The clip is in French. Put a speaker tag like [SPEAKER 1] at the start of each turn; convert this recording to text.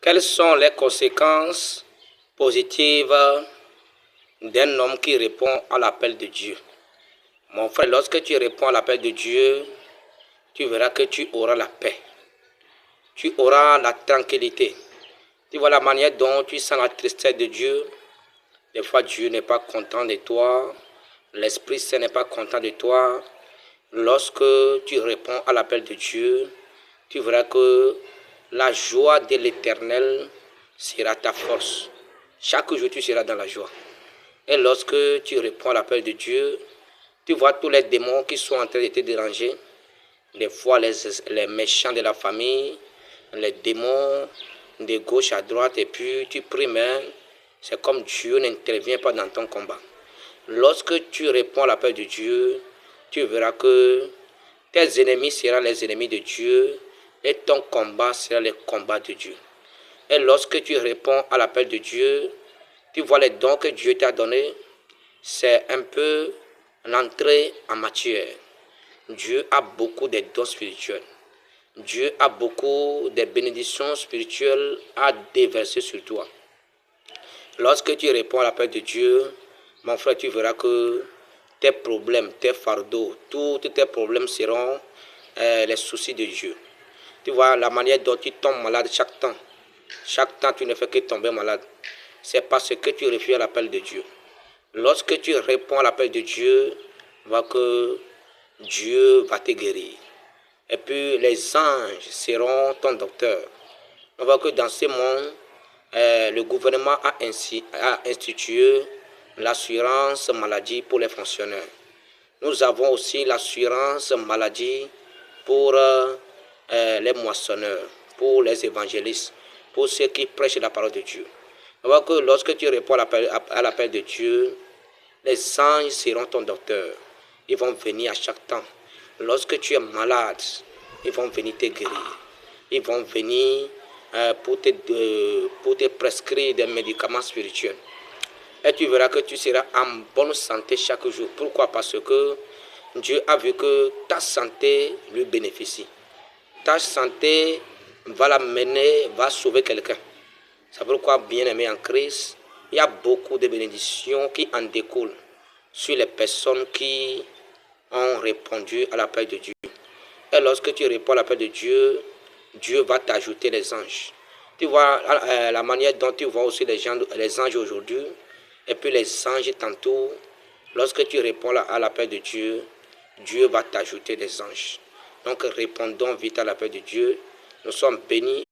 [SPEAKER 1] Quelles sont les conséquences positives d'un homme qui répond à l'appel de Dieu? Mon frère, lorsque tu réponds à l'appel de Dieu, tu verras que tu auras la paix. Tu auras la tranquillité. Tu vois la manière dont tu sens la tristesse de Dieu. Des fois, Dieu n'est pas content de toi. L'Esprit Saint n'est pas content de toi. Lorsque tu réponds à l'appel de Dieu, tu verras que la joie de l'Éternel sera ta force. Chaque jour, tu seras dans la joie. Et lorsque tu réponds à l'appel de Dieu, tu vois tous les démons qui sont en train de te déranger. Des fois, les méchants de la famille, les démons de gauche à droite, et puis tu pries, mais c'est comme Dieu n'intervient pas dans ton combat. Lorsque tu réponds à l'appel de Dieu, tu verras que tes ennemis seront les ennemis de Dieu et ton combat sera le combat de Dieu. Et lorsque tu réponds à l'appel de Dieu, tu vois les dons que Dieu t'a donnés, c'est un peu l'entrée en matière. Dieu a beaucoup de dons spirituels. Dieu a beaucoup de bénédictions spirituelles à déverser sur toi. Lorsque tu réponds à l'appel de Dieu, mon frère, tu verras que tes problèmes, tes fardeaux, tous tes problèmes seront les soucis de Dieu. Tu vois la manière dont tu tombes malade chaque temps. Chaque temps, tu ne fais que tomber malade. C'est parce que tu refuses à l'appel de Dieu. Lorsque tu réponds à l'appel de Dieu, vois que Dieu va te guérir. Et puis les anges seront ton docteur. On voit que dans ce monde, le gouvernement a institué l'assurance maladie pour les fonctionnaires. Nous avons aussi l'assurance maladie pour les moissonneurs, pour les évangélistes, pour ceux qui prêchent la parole de Dieu. On voit que lorsque tu réponds à l'appel de Dieu, les anges seront ton docteur. Ils vont venir à chaque temps. Lorsque tu es malade, ils vont venir te guérir. Ils vont venir pour te prescrire des médicaments spirituels. Et tu verras que tu seras en bonne santé chaque jour. Pourquoi? Parce que Dieu a vu que ta santé lui bénéficie. Ta santé va l'amener, va sauver quelqu'un. C'est pourquoi, bien-aimé en Christ, il y a beaucoup de bénédictions qui en découlent sur les personnes qui ont répondu à l'appel de Dieu. Et lorsque tu réponds à l'appel de Dieu, Dieu va t'ajouter les anges. Tu vois la manière dont tu vois aussi les anges aujourd'hui, et puis les anges tantôt. Lorsque tu réponds à l'appel de Dieu, Dieu va t'ajouter des anges. Donc répondons vite à l'appel de Dieu. Nous sommes bénis.